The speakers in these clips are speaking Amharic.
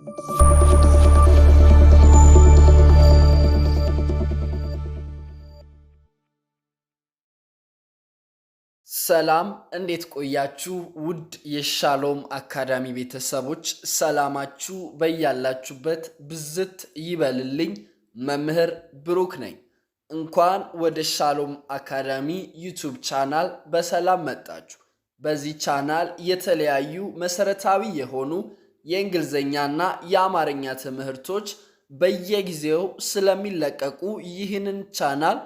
ሰላም እንዴት ቆያችሁ? ውድ የሻሎም አካዳሚ ቤተሰቦች ሰላማችሁ በያላችሁበት ብዝት ይበልልኝ። መምህር ብሩክ ነኝ። እንኳን ወደ ሻሎም አካዳሚ ዩቲዩብ ቻናል በሰላም መጣችሁ። በዚህ ቻናል የተለያዩ መሰረታዊ የሆኑ የእንግሊዝኛና የአማርኛ ትምህርቶች በየጊዜው ስለሚለቀቁ ይህንን ቻናል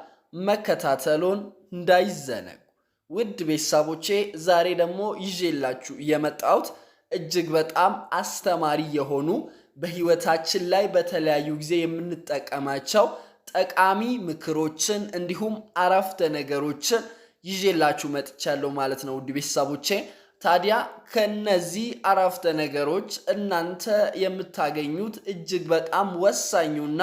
መከታተሉን እንዳይዘነጉ። ውድ ቤተሰቦቼ ዛሬ ደግሞ ይዤላችሁ የመጣሁት እጅግ በጣም አስተማሪ የሆኑ በህይወታችን ላይ በተለያዩ ጊዜ የምንጠቀማቸው ጠቃሚ ምክሮችን እንዲሁም አረፍተ ነገሮችን ይዤላችሁ መጥቻለሁ ማለት ነው። ውድ ቤተሰቦቼ ታዲያ ከነዚህ አረፍተ ነገሮች እናንተ የምታገኙት እጅግ በጣም ወሳኙና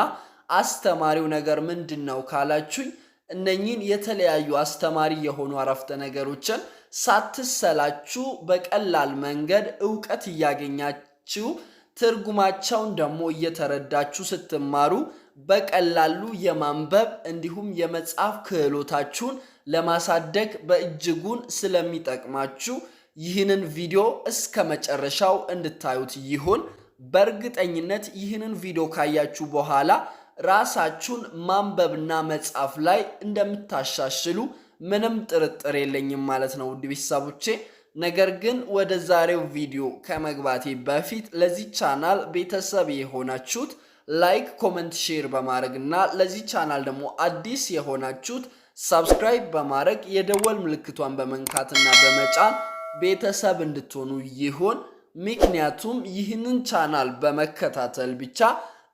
አስተማሪው ነገር ምንድነው ካላችሁኝ እነኚህን የተለያዩ አስተማሪ የሆኑ አረፍተ ነገሮችን ሳትሰላችሁ በቀላል መንገድ ዕውቀት እያገኛችሁ ትርጉማቸውን ደግሞ እየተረዳችሁ ስትማሩ በቀላሉ የማንበብ እንዲሁም የመጻፍ ክህሎታችሁን ለማሳደግ በእጅጉን ስለሚጠቅማችሁ ይህንን ቪዲዮ እስከ መጨረሻው እንድታዩት ይሁን። በእርግጠኝነት ይህንን ቪዲዮ ካያችሁ በኋላ ራሳችሁን ማንበብና መጻፍ ላይ እንደምታሻሽሉ ምንም ጥርጥር የለኝም ማለት ነው ውድ ቤተሰቦቼ። ነገር ግን ወደ ዛሬው ቪዲዮ ከመግባቴ በፊት ለዚህ ቻናል ቤተሰብ የሆናችሁት ላይክ፣ ኮሜንት፣ ሼር በማድረግና ለዚህ ቻናል ደግሞ አዲስ የሆናችሁት ሰብስክራይብ በማድረግ የደወል ምልክቷን በመንካትና በመጫን ቤተሰብ እንድትሆኑ ይሁን። ምክንያቱም ይህንን ቻናል በመከታተል ብቻ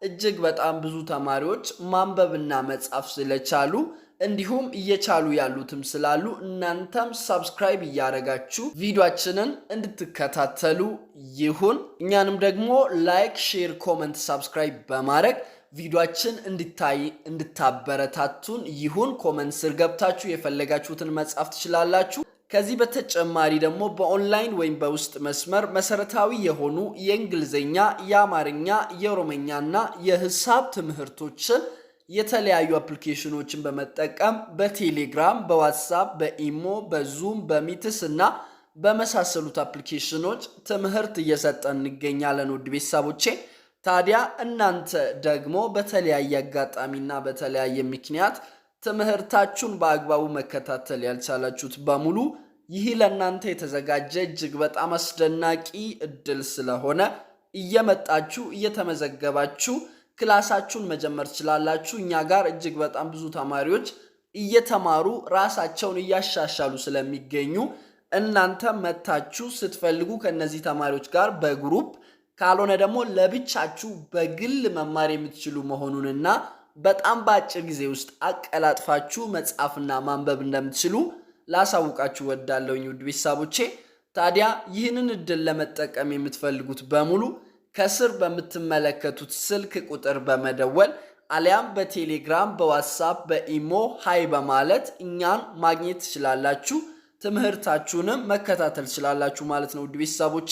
እጅግ በጣም ብዙ ተማሪዎች ማንበብና መጻፍ ስለቻሉ እንዲሁም እየቻሉ ያሉትም ስላሉ እናንተም ሰብስክራይብ እያደረጋችሁ ቪዲዮአችንን እንድትከታተሉ ይሁን። እኛንም ደግሞ ላይክ፣ ሼር፣ ኮሜንት፣ ሰብስክራይብ በማድረግ ቪዲዮአችን እንድታበረታቱን ይሁን። ኮሜንት ስር ገብታችሁ የፈለጋችሁትን መጻፍ ትችላላችሁ። ከዚህ በተጨማሪ ደግሞ በኦንላይን ወይም በውስጥ መስመር መሰረታዊ የሆኑ የእንግሊዝኛ፣ የአማርኛ፣ የኦሮምኛና የሂሳብ ትምህርቶችን የተለያዩ አፕሊኬሽኖችን በመጠቀም በቴሌግራም፣ በዋትስአፕ፣ በኢሞ፣ በዙም፣ በሚትስ እና በመሳሰሉት አፕሊኬሽኖች ትምህርት እየሰጠን እንገኛለን ውድ ቤተሰቦቼ። ታዲያ እናንተ ደግሞ በተለያየ አጋጣሚና በተለያየ ምክንያት ትምህርታችሁን በአግባቡ መከታተል ያልቻላችሁት በሙሉ ይህ ለእናንተ የተዘጋጀ እጅግ በጣም አስደናቂ እድል ስለሆነ እየመጣችሁ እየተመዘገባችሁ ክላሳችሁን መጀመር ትችላላችሁ። እኛ ጋር እጅግ በጣም ብዙ ተማሪዎች እየተማሩ ራሳቸውን እያሻሻሉ ስለሚገኙ እናንተ መታችሁ ስትፈልጉ ከነዚህ ተማሪዎች ጋር በግሩፕ ካልሆነ ደግሞ ለብቻችሁ በግል መማር የምትችሉ መሆኑንና በጣም በአጭር ጊዜ ውስጥ አቀላጥፋችሁ መጻፍና ማንበብ እንደምትችሉ ላሳውቃችሁ ወዳለሁኝ ውድ ቤተሰቦቼ። ታዲያ ይህንን እድል ለመጠቀም የምትፈልጉት በሙሉ ከስር በምትመለከቱት ስልክ ቁጥር በመደወል አሊያም በቴሌግራም፣ በዋትስአፕ፣ በኢሞ ሃይ በማለት እኛን ማግኘት ትችላላችሁ። ትምህርታችሁንም መከታተል ትችላላችሁ ማለት ነው ውድ ቤተሰቦቼ።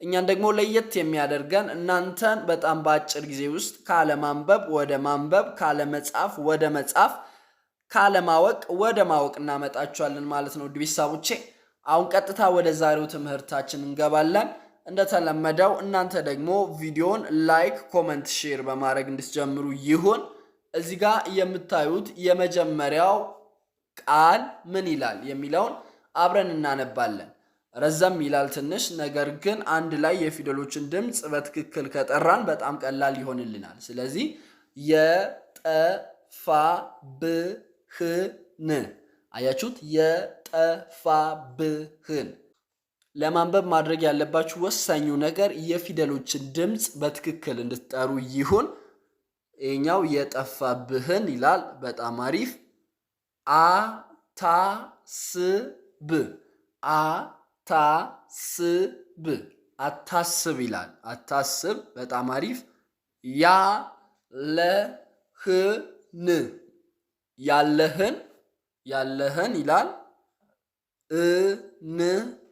እኛን ደግሞ ለየት የሚያደርገን እናንተን በጣም በአጭር ጊዜ ውስጥ ካለማንበብ ወደ ማንበብ፣ ካለመጻፍ ወደ መጻፍ፣ ካለማወቅ ወደ ማወቅ እናመጣችኋለን ማለት ነው ውድ ቤተሰቦቼ። አሁን ቀጥታ ወደ ዛሬው ትምህርታችን እንገባለን። እንደተለመደው እናንተ ደግሞ ቪዲዮን ላይክ፣ ኮሜንት፣ ሼር በማድረግ እንድትጀምሩ ይሁን። እዚህ ጋር የምታዩት የመጀመሪያው ቃል ምን ይላል የሚለውን አብረን እናነባለን። ረዘም ይላል ትንሽ፣ ነገር ግን አንድ ላይ የፊደሎችን ድምጽ በትክክል ከጠራን በጣም ቀላል ይሆንልናል። ስለዚህ የጠፋብህን አያችሁት? የጠፋብህን ለማንበብ ማድረግ ያለባችሁ ወሳኙ ነገር የፊደሎችን ድምጽ በትክክል እንድትጠሩ ይሁን። ይሄኛው የጠፋብህን ይላል። በጣም አሪፍ። አታስብ አታስብ አታስብ ይላል። አታስብ በጣም አሪፍ። ያለህን ያለህን ይላል።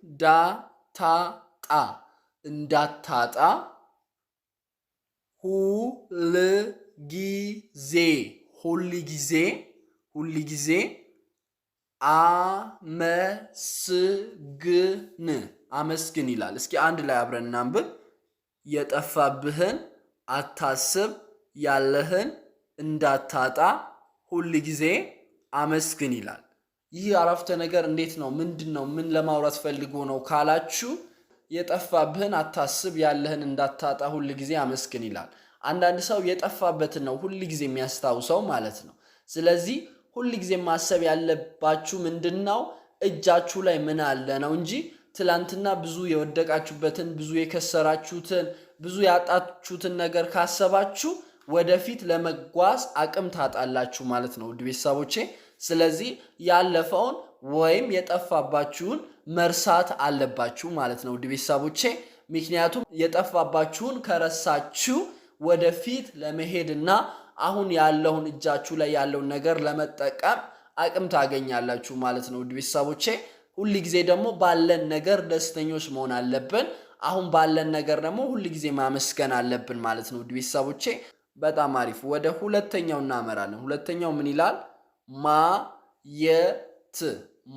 እንዳታጣ እንዳታጣ ሁል ጊዜ ሁል ጊዜ ሁል ጊዜ አመስግን አመስግን ይላል። እስኪ አንድ ላይ አብረን እናንብብ። የጠፋብህን አታስብ፣ ያለህን እንዳታጣ ሁል ጊዜ አመስግን ይላል። ይህ አረፍተ ነገር እንዴት ነው? ምንድን ነው? ምን ለማውራት ፈልጎ ነው ካላችሁ የጠፋብህን አታስብ፣ ያለህን እንዳታጣ ሁል ጊዜ አመስግን ይላል። አንዳንድ ሰው የጠፋበትን ነው ሁል ጊዜ የሚያስታውሰው ማለት ነው። ስለዚህ ሁል ጊዜ ማሰብ ያለባችሁ ምንድነው? እጃችሁ ላይ ምን አለ ነው እንጂ ትላንትና ብዙ የወደቃችሁበትን፣ ብዙ የከሰራችሁትን፣ ብዙ ያጣችሁትን ነገር ካሰባችሁ ወደፊት ለመጓዝ አቅም ታጣላችሁ ማለት ነው ውድ ቤተሰቦቼ። ስለዚህ ያለፈውን ወይም የጠፋባችሁን መርሳት አለባችሁ ማለት ነው ውድ ቤተሰቦቼ። ምክንያቱም የጠፋባችሁን ከረሳችሁ ወደፊት ለመሄድና አሁን ያለውን እጃችሁ ላይ ያለውን ነገር ለመጠቀም አቅም ታገኛላችሁ ማለት ነው ውድ ቤተሰቦቼ። ሁል ጊዜ ደግሞ ባለን ነገር ደስተኞች መሆን አለብን። አሁን ባለን ነገር ደግሞ ሁል ጊዜ ማመስገን አለብን ማለት ነው ውድ ቤተሰቦቼ። በጣም አሪፍ። ወደ ሁለተኛው እናመራለን። ሁለተኛው ምን ይላል? ማየት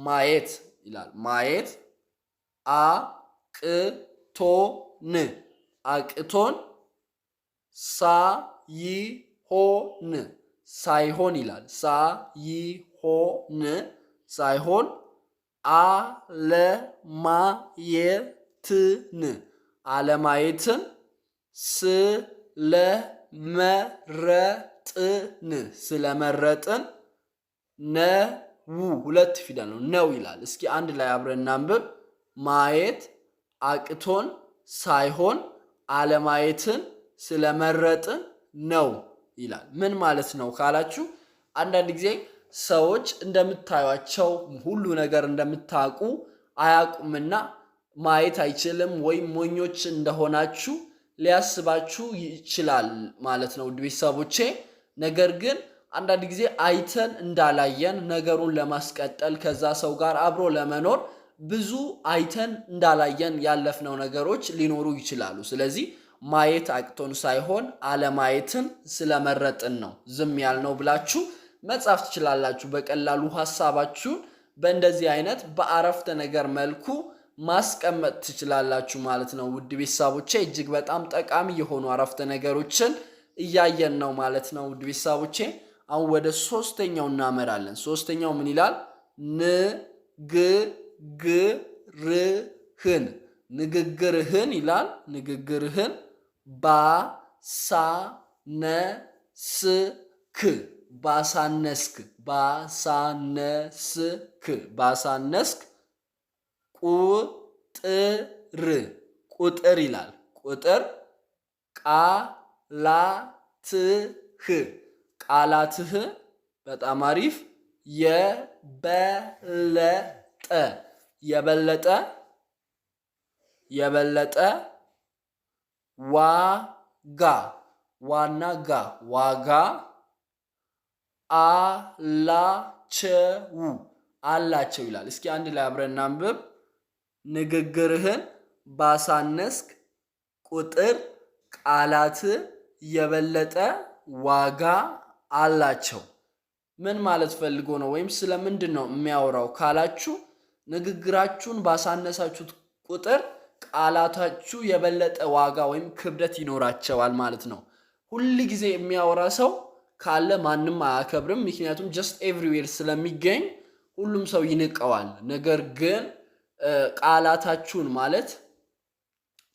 ማየት ይላል። ማየት አቅቶን አቅቶን ሳይሆን ሳይሆን ይላል። ሳይሆን ሳይሆን አለማየትን አለማየትን ስለመረጥን ነው። ሁለት ፊደል ነው ነው ይላል። እስኪ አንድ ላይ አብረን እናንብብ። ማየት አቅቶን ሳይሆን አለማየትን ስለመረጥን ነው ይላል። ምን ማለት ነው ካላችሁ አንዳንድ ጊዜ ሰዎች እንደምታዩቸው ሁሉ ነገር እንደምታውቁ አያውቁምና ማየት አይችልም ወይም ሞኞች እንደሆናችሁ ሊያስባችሁ ይችላል ማለት ነው ውድ ቤተሰቦቼ። ነገር ግን አንዳንድ ጊዜ አይተን እንዳላየን ነገሩን ለማስቀጠል ከዛ ሰው ጋር አብሮ ለመኖር ብዙ አይተን እንዳላየን ያለፍነው ነገሮች ሊኖሩ ይችላሉ። ስለዚህ ማየት አቅቶን ሳይሆን አለማየትን ስለመረጥን ነው ዝም ያልነው ብላችሁ መጻፍ ትችላላችሁ። በቀላሉ ሐሳባችሁን በእንደዚህ አይነት በአረፍተ ነገር መልኩ ማስቀመጥ ትችላላችሁ ማለት ነው ውድ ቤተሰቦቼ። እጅግ በጣም ጠቃሚ የሆኑ አረፍተ ነገሮችን እያየን ነው ማለት ነው ውድ ቤተሰቦቼ። አሁን ወደ ሶስተኛው እናመራለን። ሶስተኛው ምን ይላል? ንግግርህን ይላል። ንግግርህን ባሳነስክ ቁጥር ይላል። ቁጥር ቃላትህ በጣም አሪፍ የበለጠ ዋጋ አላቸው ይላል። እስኪ አንድ ላይ አብረን እናንብብ። ንግግርህን ባሳነስክ ቁጥር ቃላት የበለጠ ዋጋ አላቸው። ምን ማለት ፈልጎ ነው? ወይም ስለምንድን ነው የሚያወራው ካላችሁ ንግግራችሁን ባሳነሳችሁት ቁጥር ቃላታችሁ የበለጠ ዋጋ ወይም ክብደት ይኖራቸዋል ማለት ነው። ሁል ጊዜ የሚያወራ ሰው ካለ ማንም አያከብርም። ምክንያቱም ጀስት ኤቭሪዌር ስለሚገኝ ሁሉም ሰው ይንቀዋል። ነገር ግን ቃላታችሁን ማለት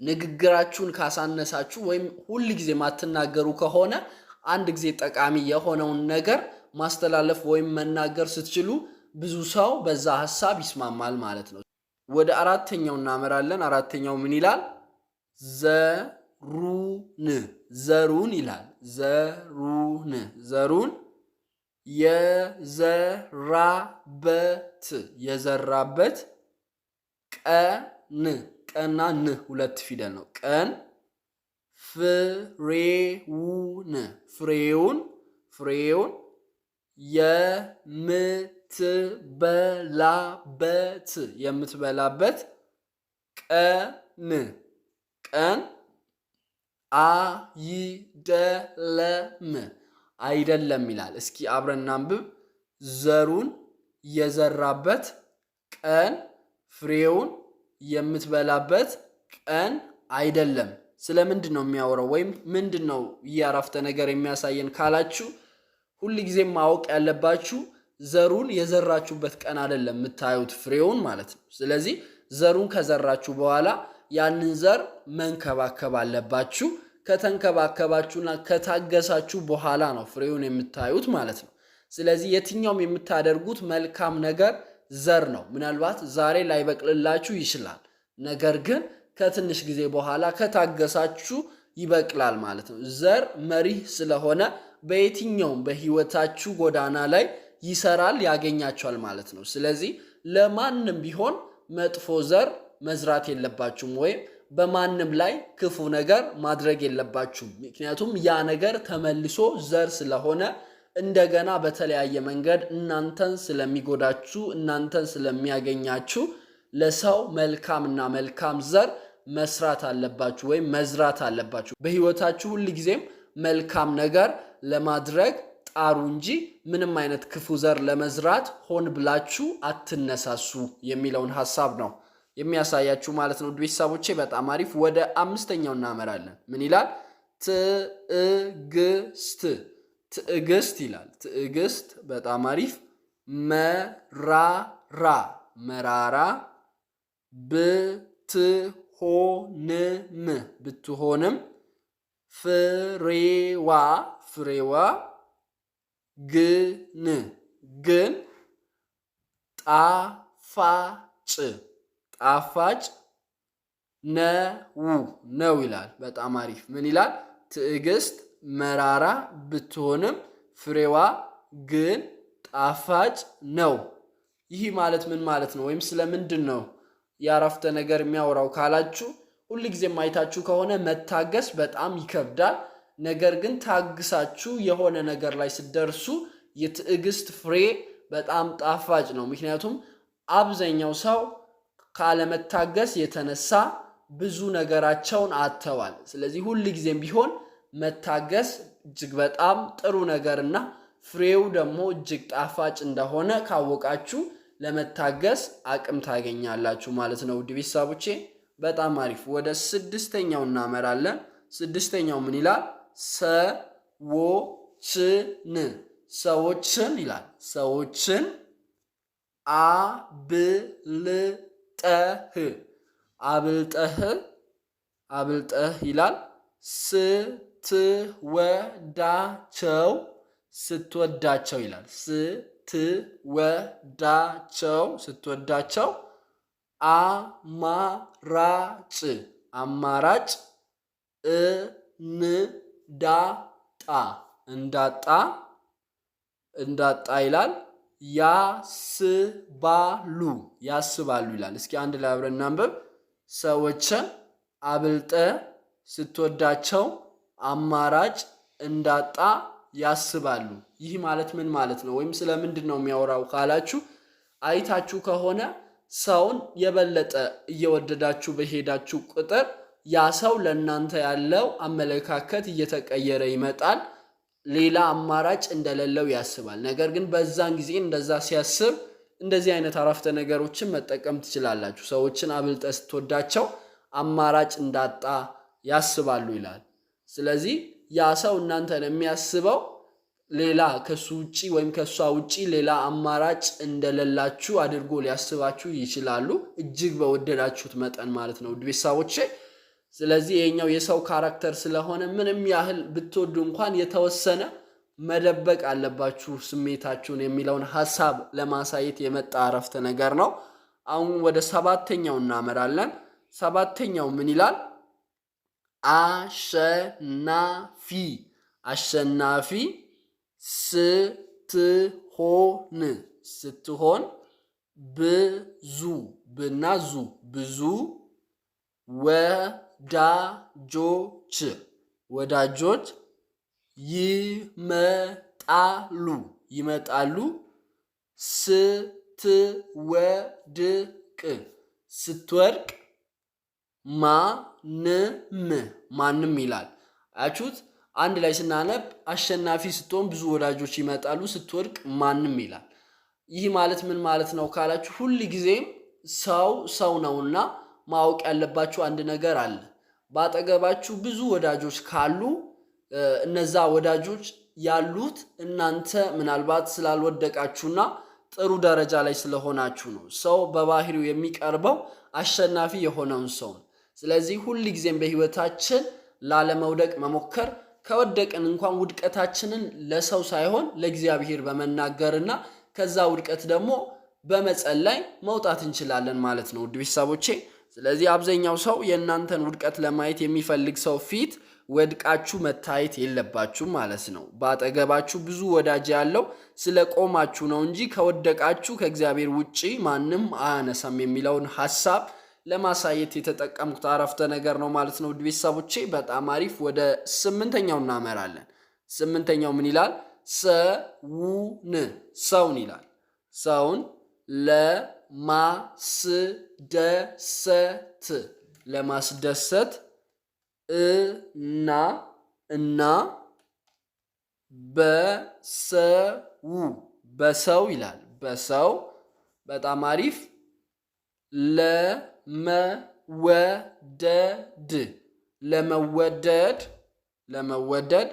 ንግግራችሁን ካሳነሳችሁ ወይም ሁል ጊዜ ማትናገሩ ከሆነ አንድ ጊዜ ጠቃሚ የሆነውን ነገር ማስተላለፍ ወይም መናገር ስትችሉ ብዙ ሰው በዛ ሐሳብ ይስማማል ማለት ነው። ወደ አራተኛው እናመራለን። አራተኛው ምን ይላል? ዘሩን ይላል። ዘሩን የዘራበት ቀንና ን ሁለት ፊደል ነው። ቀን ፍሬውን የምትበላበት ቀን አይደለም አይደለም ይላል። እስኪ አብረን እናንብብ። ዘሩን የዘራበት ቀን ፍሬውን የምትበላበት ቀን አይደለም። ስለምንድን ነው የሚያወራው? ወይም ምንድን ነው አረፍተ ነገር የሚያሳየን ካላችሁ ሁልጊዜም ማወቅ ያለባችሁ ዘሩን የዘራችሁበት ቀን አይደለም የምታዩት ፍሬውን ማለት ነው። ስለዚህ ዘሩን ከዘራችሁ በኋላ ያንን ዘር መንከባከብ አለባችሁ። ከተንከባከባችሁና ከታገሳችሁ በኋላ ነው ፍሬውን የምታዩት ማለት ነው። ስለዚህ የትኛውም የምታደርጉት መልካም ነገር ዘር ነው። ምናልባት ዛሬ ላይበቅልላችሁ ይችላል። ነገር ግን ከትንሽ ጊዜ በኋላ ከታገሳችሁ ይበቅላል ማለት ነው። ዘር መሪህ ስለሆነ በየትኛውም በህይወታችሁ ጎዳና ላይ ይሰራል፣ ያገኛችኋል ማለት ነው። ስለዚህ ለማንም ቢሆን መጥፎ ዘር መዝራት የለባችሁም ወይም በማንም ላይ ክፉ ነገር ማድረግ የለባችሁም። ምክንያቱም ያ ነገር ተመልሶ ዘር ስለሆነ እንደገና በተለያየ መንገድ እናንተን ስለሚጎዳችሁ፣ እናንተን ስለሚያገኛችሁ ለሰው መልካምና መልካም ዘር መስራት አለባችሁ ወይም መዝራት አለባችሁ። በህይወታችሁ ሁልጊዜም መልካም ነገር ለማድረግ ጣሩ እንጂ ምንም አይነት ክፉ ዘር ለመዝራት ሆን ብላችሁ አትነሳሱ የሚለውን ሐሳብ ነው የሚያሳያችሁ ማለት ነው። ቤተሰቦቼ በጣም አሪፍ። ወደ አምስተኛው እናመራለን። ምን ይላል? ትዕግስት ትዕግስት ይላል። ትዕግስት በጣም አሪፍ። መራራ መራራ ብትሆንም ፍሬዋ ግን ጣፋጭ ነው ይላል። በጣም አሪፍ። ምን ይላል? ትዕግስት መራራ ብትሆንም ፍሬዋ ግን ጣፋጭ ነው። ይህ ማለት ምን ማለት ነው? ወይም ስለምንድን ነው የአረፍተ ነገር የሚያወራው ካላችሁ ሁልጊዜም አይታችሁ ከሆነ መታገስ በጣም ይከብዳል። ነገር ግን ታግሳችሁ የሆነ ነገር ላይ ስትደርሱ የትዕግስት ፍሬ በጣም ጣፋጭ ነው። ምክንያቱም አብዛኛው ሰው ካለመታገስ የተነሳ ብዙ ነገራቸውን አጥተዋል። ስለዚህ ሁልጊዜም ቢሆን መታገስ እጅግ በጣም ጥሩ ነገርና ፍሬው ደግሞ እጅግ ጣፋጭ እንደሆነ ካወቃችሁ ለመታገስ አቅም ታገኛላችሁ ማለት ነው። ውድ ቤተሰቦቼ በጣም አሪፍ። ወደ ስድስተኛው እናመራለን። ስድስተኛው ምን ይላል? ሰዎችን ይላል። ሰዎችን አብልጠህ ይላል። ስትወዳቸው ይላል። ስትወዳቸው አማራጭ እንዳጣ ይላል። ያስባሉ ይላል። እስኪ አንድ ላይ አብረን እናንብብ። ሰዎችን አብልጠ ስትወዳቸው አማራጭ እንዳጣ ያስባሉ። ይህ ማለት ምን ማለት ነው? ወይም ስለምንድን ነው የሚያወራው ካላችሁ አይታችሁ ከሆነ ሰውን የበለጠ እየወደዳችሁ በሄዳችሁ ቁጥር ያ ሰው ለእናንተ ያለው አመለካከት እየተቀየረ ይመጣል። ሌላ አማራጭ እንደሌለው ያስባል። ነገር ግን በዛን ጊዜ እንደዛ ሲያስብ እንደዚህ አይነት አረፍተ ነገሮችን መጠቀም ትችላላችሁ። ሰዎችን አብልጠ ስትወዳቸው አማራጭ እንዳጣ ያስባሉ ይላል። ስለዚህ ያ ሰው እናንተን የሚያስበው ሌላ ከሱ ውጪ ወይም ከሷ ውጪ ሌላ አማራጭ እንደሌላችሁ አድርጎ ሊያስባችሁ ይችላሉ፣ እጅግ በወደዳችሁት መጠን ማለት ነው ውድ ቤተሰቦቼ። ስለዚህ ይሄኛው የሰው ካራክተር ስለሆነ ምንም ያህል ብትወዱ እንኳን የተወሰነ መደበቅ አለባችሁ ስሜታችሁን የሚለውን ሐሳብ ለማሳየት የመጣ አረፍተ ነገር ነው። አሁን ወደ ሰባተኛው እናመራለን። ሰባተኛው ምን ይላል? አሸናፊ ስትሆን ብዙ ወዳጆች ይመጣሉ። ስትወድቅ ማንም ይላል። አያችሁት? አንድ ላይ ስናነብ አሸናፊ ስትሆን ብዙ ወዳጆች ይመጣሉ፣ ስትወድቅ ማንም ይላል። ይህ ማለት ምን ማለት ነው ካላችሁ ሁል ጊዜም ሰው ነውና ማወቅ ያለባችሁ አንድ ነገር አለ። ባጠገባችሁ ብዙ ወዳጆች ካሉ እነዛ ወዳጆች ያሉት እናንተ ምናልባት ስላልወደቃችሁና ጥሩ ደረጃ ላይ ስለሆናችሁ ነው። ሰው በባህሪው የሚቀርበው አሸናፊ የሆነውን ሰው ነው። ስለዚህ ሁል ጊዜም በህይወታችን ላለመውደቅ መሞከር፣ ከወደቅን እንኳን ውድቀታችንን ለሰው ሳይሆን ለእግዚአብሔር በመናገርና ከዛ ውድቀት ደግሞ በመጸለይ መውጣት እንችላለን ማለት ነው ውድ ቤተሰቦቼ። ስለዚህ አብዛኛው ሰው የእናንተን ውድቀት ለማየት የሚፈልግ ሰው ፊት ወድቃችሁ መታየት የለባችሁ ማለት ነው። ባጠገባችሁ ብዙ ወዳጅ ያለው ስለቆማችሁ ነው እንጂ ከወደቃችሁ ከእግዚአብሔር ውጪ ማንም አያነሳም የሚለውን ሐሳብ ለማሳየት የተጠቀምኩት አረፍተ ነገር ነው ማለት ነው ውድ ቤተሰቦቼ። በጣም አሪፍ። ወደ 8ኛው እናመራለን። 8ኛው ምን ይላል? ሰውን ይላል። ሰውን ለማስደሰት እና በሰው ይላል። በሰው በጣም አሪፍ። ለመወደድ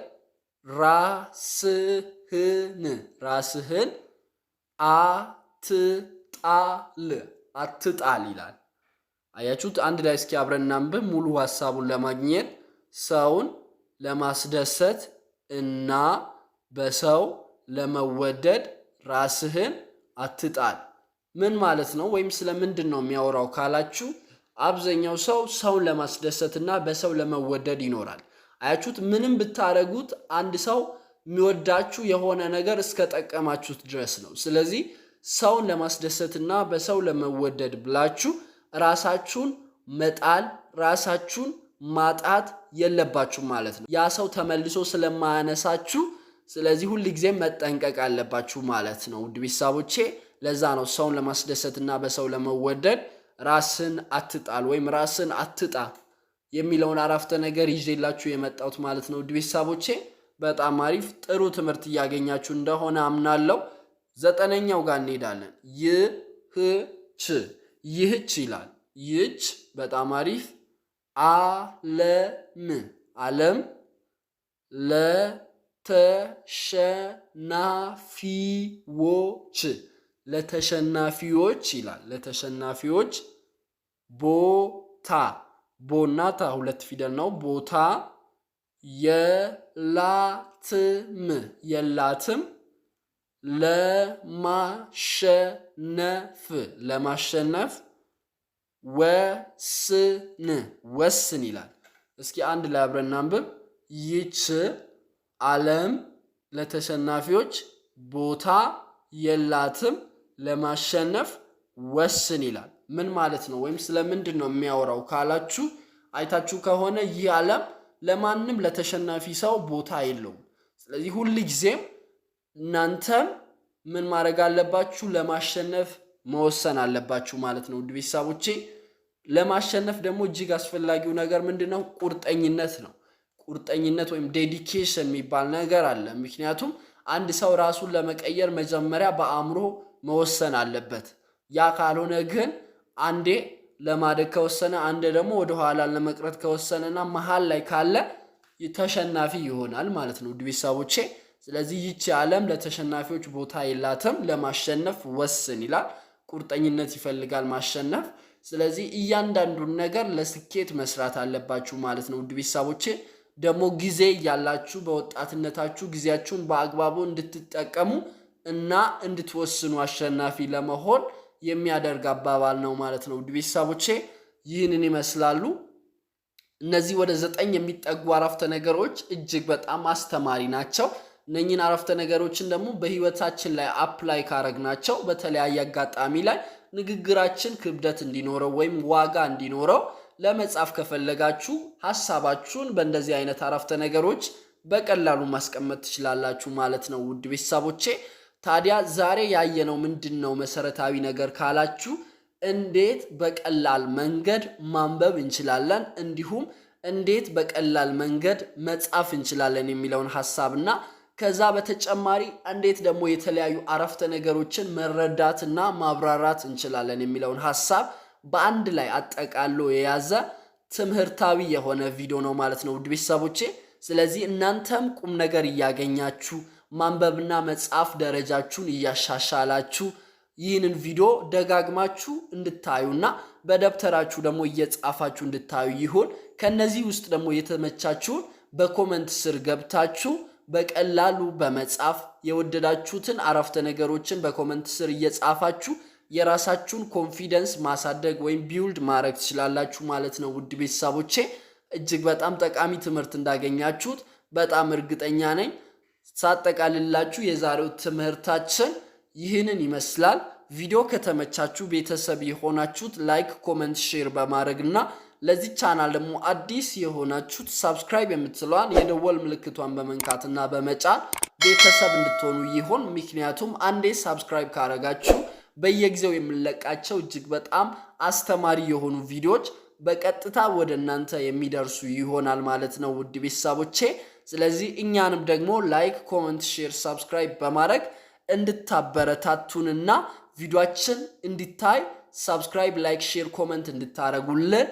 ራስህን አትጣል ይላል። አያችሁት? አንድ ላይ እስኪ አብረን እናንብብ ሙሉ ሐሳቡን ለማግኘት። ሰውን ለማስደሰት እና በሰው ለመወደድ ራስህን አትጣል ምን ማለት ነው? ወይም ስለምንድን ነው የሚያወራው ካላችሁ አብዛኛው ሰው ሰውን ለማስደሰትና በሰው ለመወደድ ይኖራል። አያችሁት? ምንም ብታረጉት አንድ ሰው የሚወዳችሁ የሆነ ነገር እስከጠቀማችሁት ድረስ ነው። ስለዚህ ሰውን ለማስደሰትና በሰው ለመወደድ ብላችሁ ራሳችሁን መጣል፣ ራሳችሁን ማጣት የለባችሁ ማለት ነው። ያ ሰው ተመልሶ ስለማያነሳችሁ ስለዚህ ሁል ጊዜም መጠንቀቅ አለባችሁ ማለት ነው ውድ ቤተሰቦቼ። ለዛ ነው ሰውን ለማስደሰትና በሰው ለመወደድ ራስን አትጣል ወይም ራስን አትጣ የሚለውን አረፍተ ነገር ይዤላችሁ የመጣሁት ማለት ነው ውድ ቤተሰቦቼ። በጣም አሪፍ ጥሩ ትምህርት እያገኛችሁ እንደሆነ አምናለሁ። 9ኛው ጋር እንሄዳለን። ይህች ይላል። ይህች በጣም አሪፍ። ዓለም ለተሸናፊዎች ይላል። ለተሸናፊዎች ቦና ታ ሁለት ፊደል ነው። ቦታ የላትም ለማሸነፍ ወስን ይላል። እስኪ አንድ ላይ አብረን እናንብብ። ይህች ዓለም ለተሸናፊዎች ቦታ የላትም ለማሸነፍ ወስን ይላል። ምን ማለት ነው? ወይም ስለምንድን ነው የሚያወራው ካላችሁ አይታችሁ ከሆነ ይህ ዓለም ለማንም ለተሸናፊ ሰው ቦታ የለውም። ስለዚህ ሁል ጊዜም እናንተም ምን ማድረግ አለባችሁ? ለማሸነፍ መወሰን አለባችሁ ማለት ነው ውድ ቤተሰቦቼ። ለማሸነፍ ደግሞ እጅግ አስፈላጊው ነገር ምንድነው? ቁርጠኝነት ነው። ቁርጠኝነት ወይም ዴዲኬሽን የሚባል ነገር አለ። ምክንያቱም አንድ ሰው ራሱን ለመቀየር መጀመሪያ በአእምሮ መወሰን አለበት። ያ ካልሆነ ግን አንዴ ለማደግ ከወሰነ አንዴ ደግሞ ወደ ኋላ ለመቅረት ከወሰነና መሃል ላይ ካለ ተሸናፊ ይሆናል ማለት ነው ውድ ቤተሰቦቼ። ስለዚህ ይህች ዓለም ለተሸናፊዎች ቦታ የላትም ለማሸነፍ ወስን ይላል። ቁርጠኝነት ይፈልጋል ማሸነፍ። ስለዚህ እያንዳንዱን ነገር ለስኬት መስራት አለባችሁ ማለት ነው ውድ ቤተሰቦቼ። ደግሞ ጊዜ ያላችሁ በወጣትነታችሁ ጊዜያችሁን በአግባቡ እንድትጠቀሙ እና እንድትወስኑ አሸናፊ ለመሆን የሚያደርግ አባባል ነው ማለት ነው ውድ ቤተሰቦቼ። ይህንን ይመስላሉ። እነዚህ ወደ 9 የሚጠጉ አረፍተ ነገሮች እጅግ በጣም አስተማሪ ናቸው። እነኚህን አረፍተ ነገሮችን ደግሞ በህይወታችን ላይ አፕላይ ካረግናቸው በተለያየ አጋጣሚ ላይ ንግግራችን ክብደት እንዲኖረው ወይም ዋጋ እንዲኖረው ለመጻፍ ከፈለጋችሁ ሐሳባችሁን በእንደዚህ አይነት አረፍተ ነገሮች በቀላሉ ማስቀመጥ ትችላላችሁ ማለት ነው ውድ ቤተሰቦቼ። ታዲያ ዛሬ ያየነው ምንድነው መሰረታዊ ነገር ካላችሁ እንዴት በቀላል መንገድ ማንበብ እንችላለን፣ እንዲሁም እንዴት በቀላል መንገድ መጻፍ እንችላለን የሚለውን ሐሳብና ከዛ በተጨማሪ እንዴት ደግሞ የተለያዩ አረፍተ ነገሮችን መረዳትና ማብራራት እንችላለን የሚለውን ሐሳብ በአንድ ላይ አጠቃሎ የያዘ ትምህርታዊ የሆነ ቪዲዮ ነው ማለት ነው ውድ ቤተሰቦቼ። ስለዚህ እናንተም ቁም ነገር እያገኛችሁ ማንበብና መጻፍ ደረጃችሁን እያሻሻላችሁ ይህንን ቪዲዮ ደጋግማችሁ እንድታዩና በደብተራችሁ ደግሞ እየጻፋችሁ እንድታዩ ይሁን። ከነዚህ ውስጥ ደግሞ የተመቻችሁን በኮሜንት ስር ገብታችሁ በቀላሉ በመጻፍ የወደዳችሁትን አረፍተ ነገሮችን በኮሜንት ስር እየጻፋችሁ የራሳችሁን ኮንፊደንስ ማሳደግ ወይም ቢውልድ ማድረግ ትችላላችሁ ማለት ነው ውድ ቤተሰቦቼ። እጅግ በጣም ጠቃሚ ትምህርት እንዳገኛችሁት በጣም እርግጠኛ ነኝ። ሳጠቃልላችሁ የዛሬው ትምህርታችን ይህንን ይመስላል። ቪዲዮ ከተመቻችሁ ቤተሰብ የሆናችሁት ላይክ፣ ኮሜንት፣ ሼር በማድረግና ለዚህ ቻናል ደግሞ አዲስ የሆናችሁት ሰብስክራይብ የምትለዋን የደወል ምልክቷን በመንካትና በመጫን ቤተሰብ እንድትሆኑ ይሆን። ምክንያቱም አንዴ ሰብስክራይብ ካረጋችሁ በየጊዜው የምንለቃቸው እጅግ በጣም አስተማሪ የሆኑ ቪዲዮዎች በቀጥታ ወደ እናንተ የሚደርሱ ይሆናል ማለት ነው ውድ ቤተሰቦቼ። ስለዚህ እኛንም ደግሞ ላይክ፣ ኮሜንት፣ ሼር፣ ሰብስክራይብ በማድረግ እንድታበረታቱንና ቪዲዮአችን እንዲታይ ሰብስክራይብ፣ ላይክ፣ ሼር፣ ኮሜንት እንድታረጉልን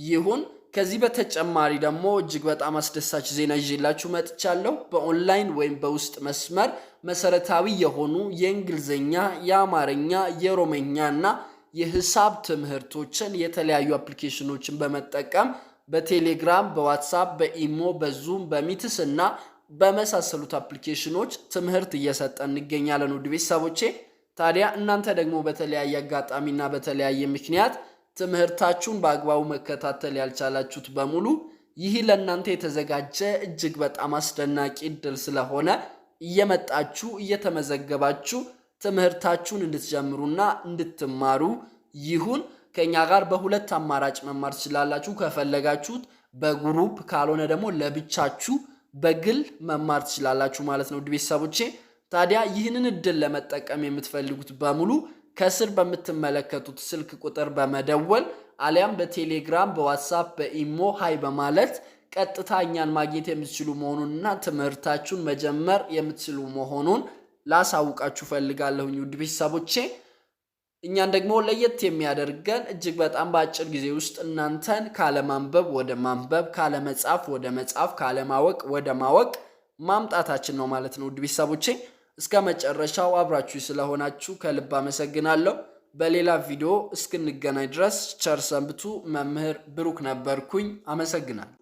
ይሁን። ከዚህ በተጨማሪ ደግሞ እጅግ በጣም አስደሳች ዜና ይዤላችሁ መጥቻለሁ። በኦንላይን ወይም በውስጥ መስመር መሰረታዊ የሆኑ የእንግሊዝኛ፣ የአማርኛ፣ የኦሮምኛና የሂሳብ ትምህርቶችን የተለያዩ አፕሊኬሽኖችን በመጠቀም በቴሌግራም፣ በዋትስአፕ፣ በኢሞ፣ በዙም፣ በሚትስ እና በመሳሰሉት አፕሊኬሽኖች ትምህርት እየሰጠን እንገኛለን ውድ ቤተሰቦቼ። ታዲያ እናንተ ደግሞ በተለያየ አጋጣሚና በተለያየ ምክንያት ትምህርታችሁን በአግባቡ መከታተል ያልቻላችሁት በሙሉ ይህ ለእናንተ የተዘጋጀ እጅግ በጣም አስደናቂ እድል ስለሆነ እየመጣችሁ እየተመዘገባችሁ ትምህርታችሁን እንድትጀምሩና እንድትማሩ ይሁን። ከኛ ጋር በሁለት አማራጭ መማር ትችላላችሁ። ከፈለጋችሁት በግሩፕ ካልሆነ ደግሞ ለብቻችሁ በግል መማር ትችላላችሁ ማለት ነው ውድ ቤተሰቦቼ። ታዲያ ይህንን እድል ለመጠቀም የምትፈልጉት በሙሉ ከስር በምትመለከቱት ስልክ ቁጥር በመደወል አሊያም በቴሌግራም፣ በዋትስአፕ፣ በኢሞ ሃይ በማለት ቀጥታ እኛን ማግኘት የምትችሉ መሆኑንና ትምህርታችሁን መጀመር የምትችሉ መሆኑን ላሳውቃችሁ ፈልጋለሁኝ ውድ ቤተሰቦቼ። እኛን ደግሞ ለየት የሚያደርገን እጅግ በጣም በአጭር ጊዜ ውስጥ እናንተን ካለማንበብ ወደ ማንበብ፣ ካለመጻፍ ወደ መጻፍ፣ ካለማወቅ ወደ ማወቅ ማምጣታችን ነው ማለት ነው ውድ ቤተሰቦቼ። እስከ መጨረሻው አብራችሁ ስለሆናችሁ ከልብ አመሰግናለሁ። በሌላ ቪዲዮ እስክንገናኝ ድረስ ቸር ሰንብቱ። መምህር ብሩክ ነበርኩኝ። አመሰግናለሁ።